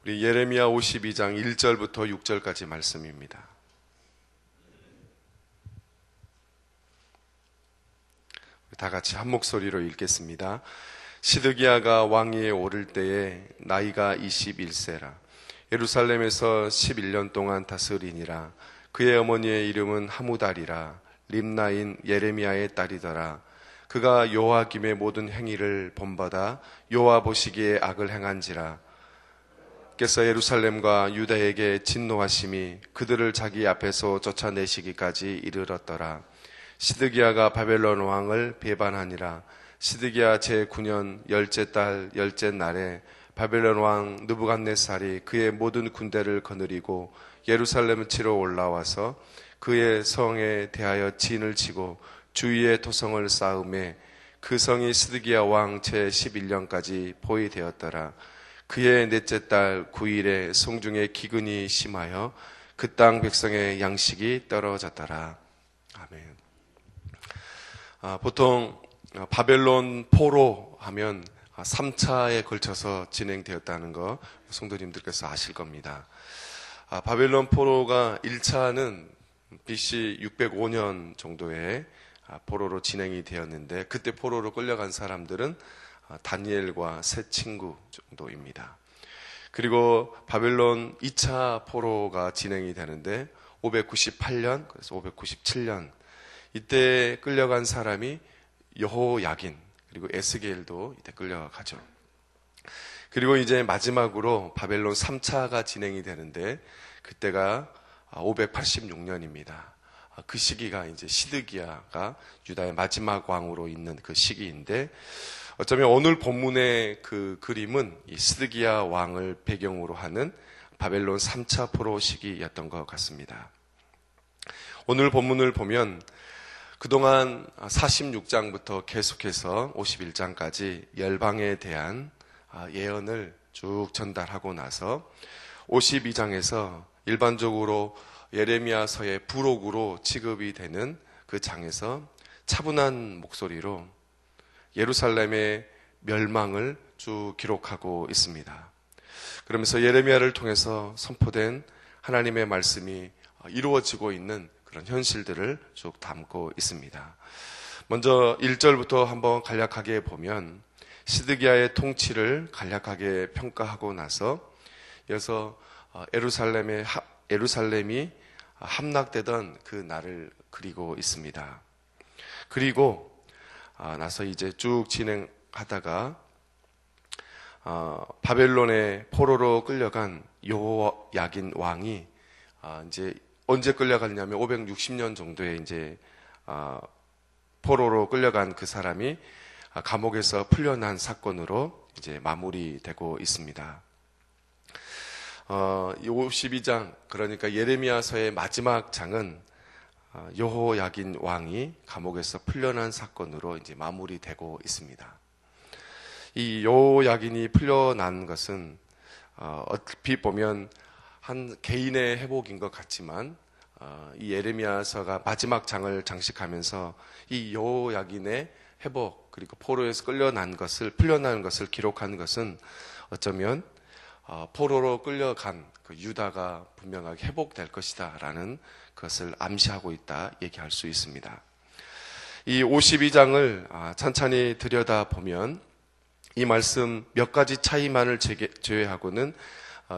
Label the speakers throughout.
Speaker 1: 우리 예레미야 52장 1절부터 6절까지 말씀입니다. 다 같이 한 목소리로 읽겠습니다. 시드기야가 왕위에 오를 때에 나이가 21세라. 예루살렘에서 11년 동안 다스리니라. 그의 어머니의 이름은 하무달이라. 림나인 예레미야의 딸이더라. 그가 여호야김의 모든 행위를 본받아 여호와 보시기에 악을 행한지라. 께서 예루살렘과 유다에게 진노하심이 그들을 자기 앞에서 쫓아내시기까지 이르렀더라. 시드기야가 바벨론 왕을 배반하니라. 시드기야 제9년 열째 달 열째 날에 바벨론 왕 느부갓네살이 그의 모든 군대를 거느리고 예루살렘을 치러 올라와서 그의 성에 대하여 진을 치고 주위에 토성을 쌓음에 그 성이 시드기야 왕 제11년까지 포위되었더라. 그의 넷째 달 9일에 성중에 기근이 심하여 그 땅 백성의 양식이 떨어졌더라. 아멘. 보통 바벨론 포로 하면 3차에 걸쳐서 진행되었다는 거 성도님들께서 아실 겁니다. 바벨론 포로가 1차는 BC 605년 정도에 포로로 진행이 되었는데, 그때 포로로 끌려간 사람들은 다니엘과 세 친구 정도입니다. 그리고 바벨론 2차 포로가 진행이 되는데 598년, 그래서 597년 이때 끌려간 사람이 여호야긴, 그리고 에스겔도 이때 끌려가죠. 그리고 이제 마지막으로 바벨론 3차가 진행이 되는데 그때가 586년입니다. 그 시기가 이제 시드기야가 유다의 마지막 왕으로 있는 그 시기인데, 어쩌면 오늘 본문의 그 그림은 이 시드기야 왕을 배경으로 하는 바벨론 3차 포로 시기였던 것 같습니다. 오늘 본문을 보면 그동안 46장부터 계속해서 51장까지 열방에 대한 예언을 쭉 전달하고 나서 52장에서 일반적으로 예레미야서의 부록으로 취급이 되는 그 장에서 차분한 목소리로 예루살렘의 멸망을 쭉 기록하고 있습니다. 그러면서 예레미야를 통해서 선포된 하나님의 말씀이 이루어지고 있는 그런 현실들을 쭉 담고 있습니다. 먼저 1절부터 한번 간략하게 보면 시드기야의 통치를 간략하게 평가하고 나서 이어서 예루살렘이 함락되던 그 날을 그리고 있습니다. 그리고 나서 이제 쭉 진행하다가 바벨론의 포로로 끌려간 여호야긴 왕이 이제 언제 끌려갔냐면 560년 정도에 이제 포로로 끌려간 그 사람이 감옥에서 풀려난 사건으로 이제 마무리되고 있습니다. 52장, 그러니까 예레미야서의 마지막 장은 여호야긴 왕이 감옥에서 풀려난 사건으로 이제 마무리되고 있습니다. 이 여호야긴이 풀려난 것은 어떻게 보면 한 개인의 회복인 것 같지만 이 예레미야서가 마지막 장을 장식하면서 이 여호야긴의 회복, 그리고 포로에서 풀려난 것을 기록한 것은 어쩌면 포로로 끌려간 그 유다가 분명하게 회복될 것이다 라는 것을 암시하고 있다 얘기할 수 있습니다. 이 52장을 천천히 들여다보면 이 말씀 몇 가지 차이만을 제외하고는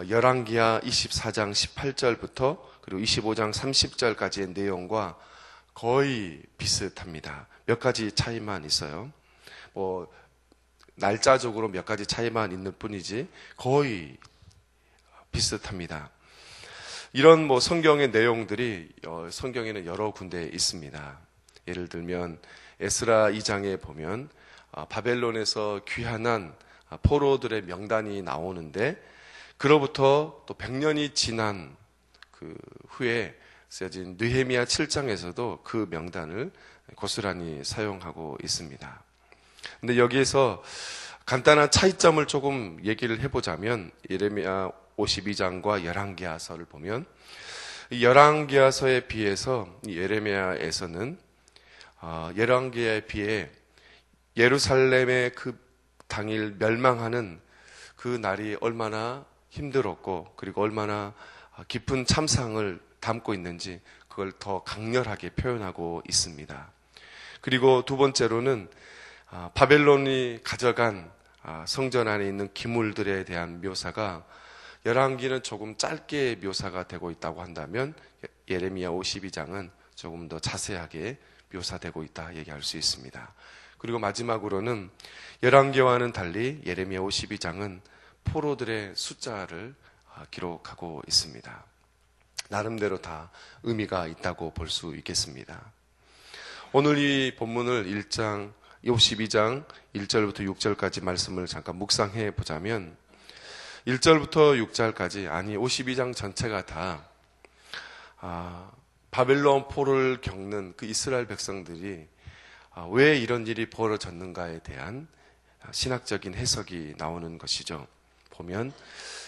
Speaker 1: 열왕기하 24장 18절부터 그리고 25장 30절까지의 내용과 거의 비슷합니다. 몇 가지 차이만 있어요. 날짜적으로 몇 가지 차이만 있는 뿐이지 거의 비슷합니다. 이런 성경의 내용들이 성경에는 여러 군데 있습니다. 예를 들면 에스라 2장에 보면 바벨론에서 귀환한 포로들의 명단이 나오는데, 그로부터 또 100년이 지난 그 후에 쓰여진 느헤미야 7장에서도 그 명단을 고스란히 사용하고 있습니다. 근데 여기에서 간단한 차이점을 조금 얘기를 해보자면, 예레미야 52장과 열왕기하서를 보면 이 열왕기하서에 비해서 이 예레미야에서는 열왕기에 비해 예루살렘의 그 당일 멸망하는 그 날이 얼마나 힘들었고 그리고 얼마나 깊은 참상을 담고 있는지 그걸 더 강렬하게 표현하고 있습니다. 그리고 두 번째로는 바벨론이 가져간 성전 안에 있는 기물들에 대한 묘사가 열왕기는 조금 짧게 묘사가 되고 있다고 한다면 예레미야 52장은 조금 더 자세하게 묘사되고 있다 얘기할 수 있습니다. 그리고 마지막으로는 열왕기와는 달리 예레미야 52장은 포로들의 숫자를 기록하고 있습니다. 나름대로 다 의미가 있다고 볼 수 있겠습니다. 오늘 이 본문을 52장 1절부터 6절까지 말씀을 잠깐 묵상해 보자면 1절부터 6절까지, 아니 52장 전체가 다 바벨론 포로를 겪는 그 이스라엘 백성들이 왜 이런 일이 벌어졌는가에 대한 신학적인 해석이 나오는 것이죠. 보면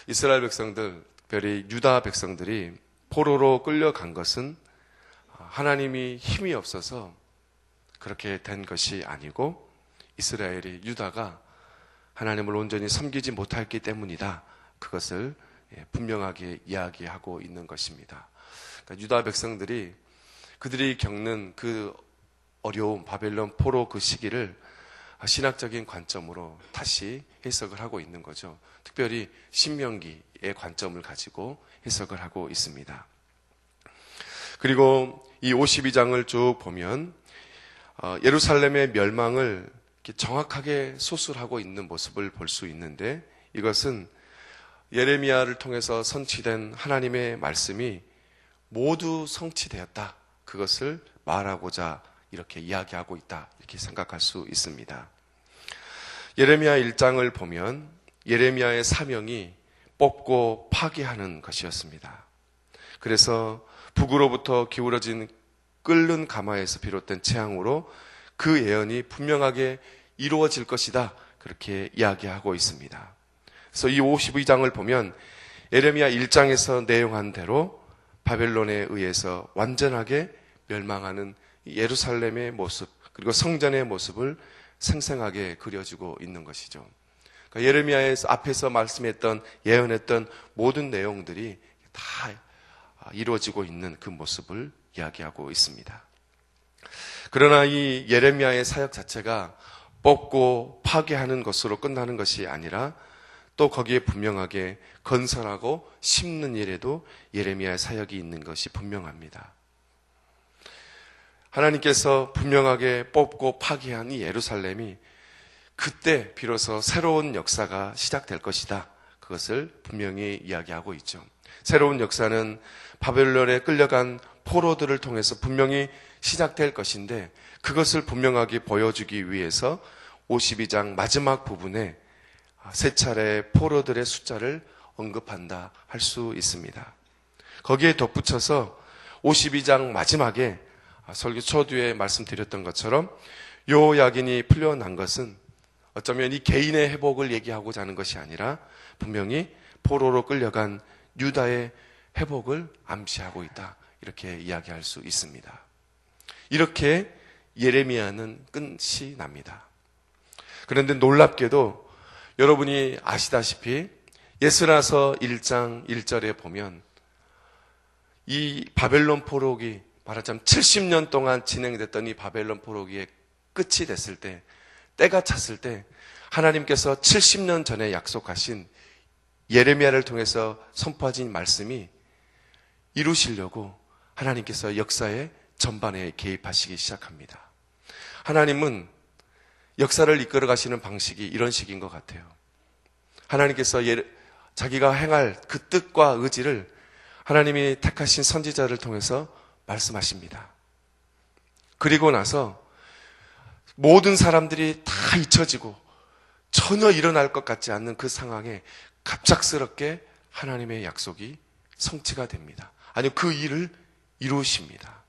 Speaker 1: 이스라엘 백성들, 특별히 유다 백성들이 포로로 끌려간 것은 하나님이 힘이 없어서 그렇게 된 것이 아니고 이스라엘이, 유다가 하나님을 온전히 섬기지 못했기 때문이다. 그것을 분명하게 이야기하고 있는 것입니다. 그러니까 유다 백성들이 그들이 겪는 그 어려움, 바벨론 포로 그 시기를 신학적인 관점으로 다시 해석을 하고 있는 거죠. 특별히 신명기의 관점을 가지고 해석을 하고 있습니다. 그리고 이 52장을 쭉 보면 예루살렘의 멸망을 정확하게 소술하고 있는 모습을 볼 수 있는데, 이것은 예레미야를 통해서 선취된 하나님의 말씀이 모두 성취되었다, 그것을 말하고자 이렇게 이야기하고 있다, 이렇게 생각할 수 있습니다. 예레미야 1장을 보면 예레미야의 사명이 뽑고 파괴하는 것이었습니다. 그래서 북으로부터 기울어진 끓는 가마에서 비롯된 재앙으로 그 예언이 분명하게 이루어질 것이다, 그렇게 이야기하고 있습니다. 그래서 이 52장을 보면 예레미야 1장에서 내용한 대로 바벨론에 의해서 완전하게 멸망하는 예루살렘의 모습, 그리고 성전의 모습을 생생하게 그려주고 있는 것이죠. 그러니까 예레미야에서 앞에서 말씀했던, 예언했던 모든 내용들이 다 이루어지고 있는 그 모습을 이야기하고 있습니다. 그러나 이 예레미야의 사역 자체가 뽑고 파괴하는 것으로 끝나는 것이 아니라 또 거기에 분명하게 건설하고 심는 일에도 예레미야의 사역이 있는 것이 분명합니다. 하나님께서 분명하게 뽑고 파괴한 이 예루살렘이 그때 비로소 새로운 역사가 시작될 것이다, 그것을 분명히 이야기하고 있죠. 새로운 역사는 바벨론에 끌려간 포로들을 통해서 분명히 시작될 것인데, 그것을 분명하게 보여주기 위해서 52장 마지막 부분에 세 차례 포로들의 숫자를 언급한다 할 수 있습니다. 거기에 덧붙여서 52장 마지막에 설교 초두에 말씀드렸던 것처럼 요야긴이 풀려난 것은 어쩌면 이 개인의 회복을 얘기하고자 하는 것이 아니라 분명히 포로로 끌려간 유다의 회복을 암시하고 있다, 이렇게 이야기할 수 있습니다. 이렇게 예레미야는 끝이 납니다. 그런데 놀랍게도 여러분이 아시다시피 예스라서 1장 1절에 보면 이 바벨론 포로기, 말하자면 70년 동안 진행됐던 이 바벨론 포로기의 끝이 됐을 때, 때가 찼을 때 하나님께서 70년 전에 약속하신 예레미야를 통해서 선포하신 말씀이 이루시려고 하나님께서 역사의 전반에 개입하시기 시작합니다. 하나님은 역사를 이끌어 가시는 방식이 이런 식인 것 같아요. 하나님께서 자기가 행할 그 뜻과 의지를 하나님이 택하신 선지자를 통해서 말씀하십니다. 그리고 나서 모든 사람들이 다 잊혀지고 전혀 일어날 것 같지 않는 그 상황에 갑작스럽게 하나님의 약속이 성취가 됩니다. 아니, 그 일을 이루십니다.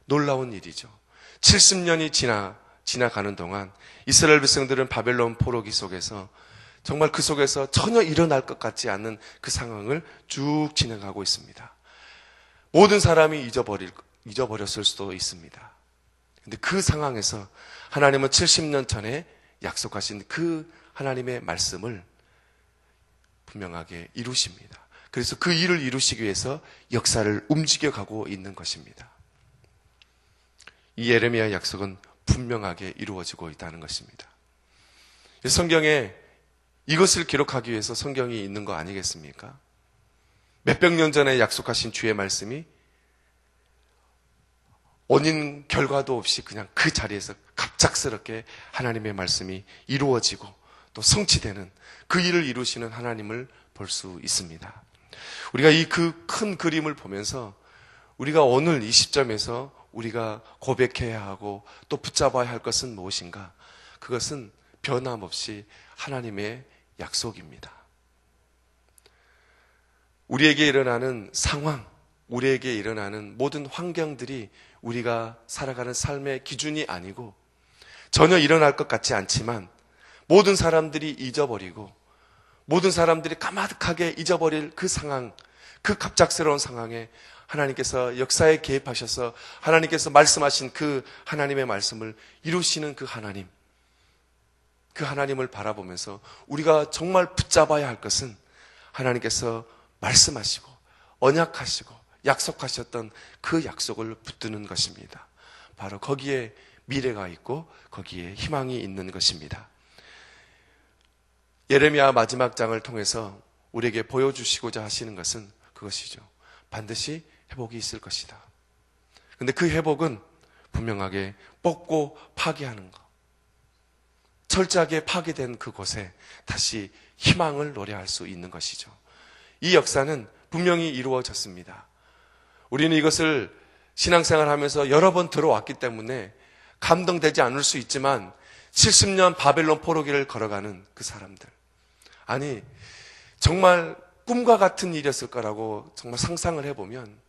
Speaker 1: 놀라운 일이죠. 70년이 지나가는 동안 이스라엘 백성들은 바벨론 포로기 속에서 정말 그 속에서 전혀 일어날 것 같지 않는 그 상황을 쭉 진행하고 있습니다. 모든 사람이 잊어버렸을 수도 있습니다. 근데 그 상황에서 하나님은 70년 전에 약속하신 그 하나님의 말씀을 분명하게 이루십니다. 그래서 그 일을 이루시기 위해서 역사를 움직여가고 있는 것입니다. 이 예레미야 약속은 분명하게 이루어지고 있다는 것입니다. 성경에 이것을 기록하기 위해서 성경이 있는 거 아니겠습니까? 몇백 년 전에 약속하신 주의 말씀이 원인 결과도 없이 그냥 그 자리에서 갑작스럽게 하나님의 말씀이 이루어지고 또 성취되는 그 일을 이루시는 하나님을 볼 수 있습니다. 우리가 이 그 큰 그림을 보면서 우리가 오늘 이 시점에서 우리가 고백해야 하고 또 붙잡아야 할 것은 무엇인가? 그것은 변함없이 하나님의 약속입니다. 우리에게 일어나는 상황, 우리에게 일어나는 모든 환경들이 우리가 살아가는 삶의 기준이 아니고 전혀 일어날 것 같지 않지만 모든 사람들이 잊어버리고 모든 사람들이 까마득하게 잊어버릴 그 상황, 그 갑작스러운 상황에 하나님께서 역사에 개입하셔서 하나님께서 말씀하신 그 하나님의 말씀을 이루시는 그 하나님을 바라보면서 우리가 정말 붙잡아야 할 것은 하나님께서 말씀하시고 언약하시고 약속하셨던 그 약속을 붙드는 것입니다. 바로 거기에 미래가 있고 거기에 희망이 있는 것입니다. 예레미야 마지막 장을 통해서 우리에게 보여주시고자 하시는 것은 그것이죠. 반드시 회복이 있을 것이다. 근데 그 회복은 분명하게 뽑고 파괴하는 것. 철저하게 파괴된 그곳에 다시 희망을 노래할 수 있는 것이죠. 이 역사는 분명히 이루어졌습니다. 우리는 이것을 신앙생활 하면서 여러 번 들어왔기 때문에 감동되지 않을 수 있지만 70년 바벨론 포로기를 걸어가는 그 사람들. 아니, 정말 꿈과 같은 일이었을 거라고 정말 상상을 해보면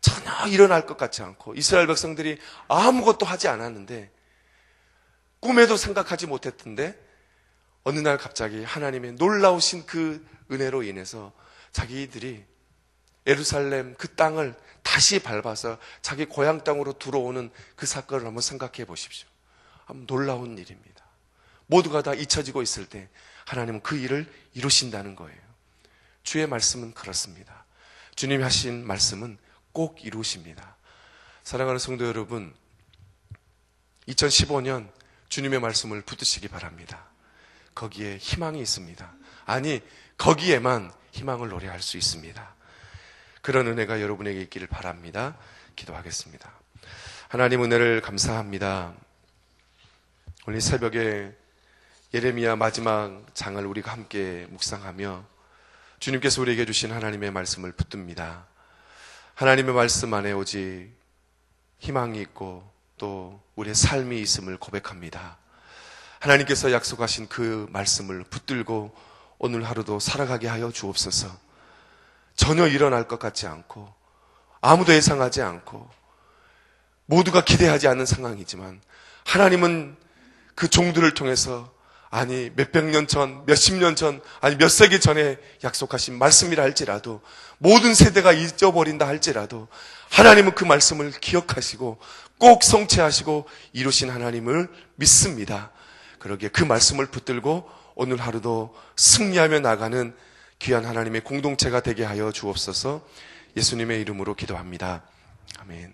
Speaker 1: 전혀 일어날 것 같지 않고 이스라엘 백성들이 아무것도 하지 않았는데 꿈에도 생각하지 못했던데 어느 날 갑자기 하나님의 놀라우신 그 은혜로 인해서 자기들이 예루살렘 그 땅을 다시 밟아서 자기 고향 땅으로 들어오는 그 사건을 한번 생각해 보십시오. 놀라운 일입니다. 모두가 다 잊혀지고 있을 때 하나님은 그 일을 이루신다는 거예요. 주의 말씀은 그렇습니다. 주님이 하신 말씀은 꼭 이루십니다. 사랑하는 성도 여러분, 2015년 주님의 말씀을 붙드시기 바랍니다. 거기에 희망이 있습니다. 아니, 거기에만 희망을 노래할 수 있습니다. 그런 은혜가 여러분에게 있기를 바랍니다. 기도하겠습니다. 하나님 은혜를 감사합니다. 오늘 새벽에 예레미야 마지막 장을 우리가 함께 묵상하며 주님께서 우리에게 주신 하나님의 말씀을 붙듭니다. 하나님의 말씀 안에 오직 희망이 있고 또 우리의 삶이 있음을 고백합니다. 하나님께서 약속하신 그 말씀을 붙들고 오늘 하루도 살아가게 하여 주옵소서. 전혀 일어날 것 같지 않고 아무도 예상하지 않고 모두가 기대하지 않는 상황이지만 하나님은 그 종들을 통해서 아니 몇백 년 전, 몇십 년 전, 아니 몇 세기 전에 약속하신 말씀이라 할지라도 모든 세대가 잊어버린다 할지라도 하나님은 그 말씀을 기억하시고 꼭 성취하시고 이루신 하나님을 믿습니다. 그러기에 그 말씀을 붙들고 오늘 하루도 승리하며 나가는 귀한 하나님의 공동체가 되게 하여 주옵소서. 예수님의 이름으로 기도합니다. 아멘.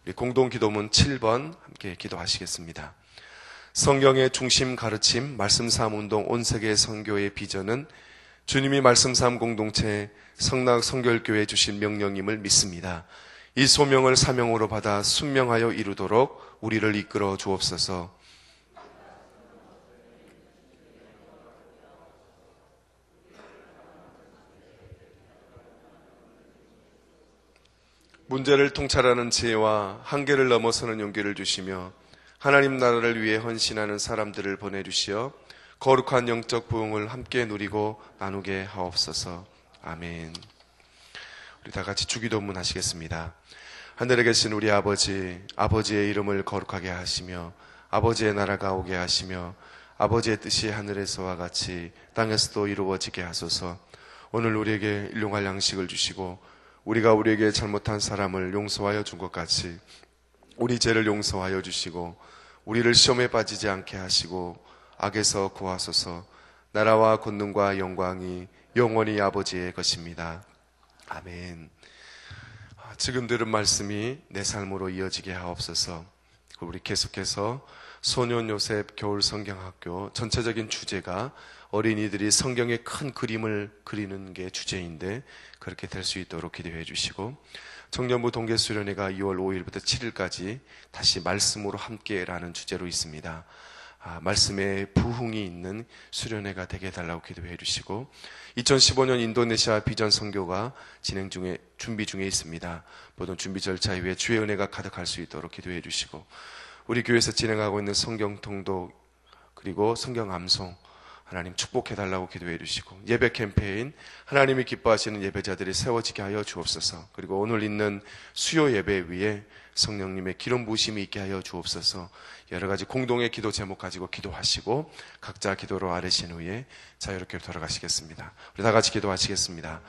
Speaker 1: 우리 공동기도문 7번 함께 기도하시겠습니다. 성경의 중심 가르침 말씀 삶 운동 온 세계 선교의 비전은 주님이 말씀 삶 공동체 성락 성결교회에 주신 명령임을 믿습니다. 이 소명을 사명으로 받아 순명하여 이루도록 우리를 이끌어 주옵소서. 문제를 통찰하는 지혜와 한계를 넘어서는 용기를 주시며 하나님 나라를 위해 헌신하는 사람들을 보내주시어 거룩한 영적 부흥을 함께 누리고 나누게 하옵소서. 아멘. 우리 다 같이 주기도문 하시겠습니다. 하늘에 계신 우리 아버지, 아버지의 이름을 거룩하게 하시며 아버지의 나라가 오게 하시며 아버지의 뜻이 하늘에서와 같이 땅에서도 이루어지게 하소서. 오늘 우리에게 일용할 양식을 주시고 우리가 우리에게 잘못한 사람을 용서하여 준 것 같이 우리 죄를 용서하여 주시고 우리를 시험에 빠지지 않게 하시고 악에서 구하소서. 나라와 권능과 영광이 영원히 아버지의 것입니다. 아멘. 지금 들은 말씀이 내 삶으로 이어지게 하옵소서. 우리 계속해서 소년 요셉 겨울 성경학교 전체적인 주제가 어린이들이 성경의 큰 그림을 그리는 게 주제인데 그렇게 될 수 있도록 기도해 주시고, 청년부 동계수련회가 2월 5일부터 7일까지 다시 말씀으로 함께라는 주제로 있습니다. 말씀에 부흥이 있는 수련회가 되게 해달라고 기도해 주시고, 2015년 인도네시아 비전 선교가 준비 중에 있습니다. 모든 준비 절차 이후에 주의 은혜가 가득할 수 있도록 기도해 주시고, 우리 교회에서 진행하고 있는 성경 통독 그리고 성경 암송 하나님 축복해 달라고 기도해 주시고, 예배 캠페인 하나님이 기뻐하시는 예배자들이 세워지게 하여 주옵소서. 그리고 오늘 있는 수요 예배 위에 성령님의 기름 부으심이 있게 하여 주옵소서. 여러 가지 공동의 기도 제목 가지고 기도하시고 각자 기도로 아뢰신 후에 자유롭게 돌아가시겠습니다. 우리 다 같이 기도하시겠습니다.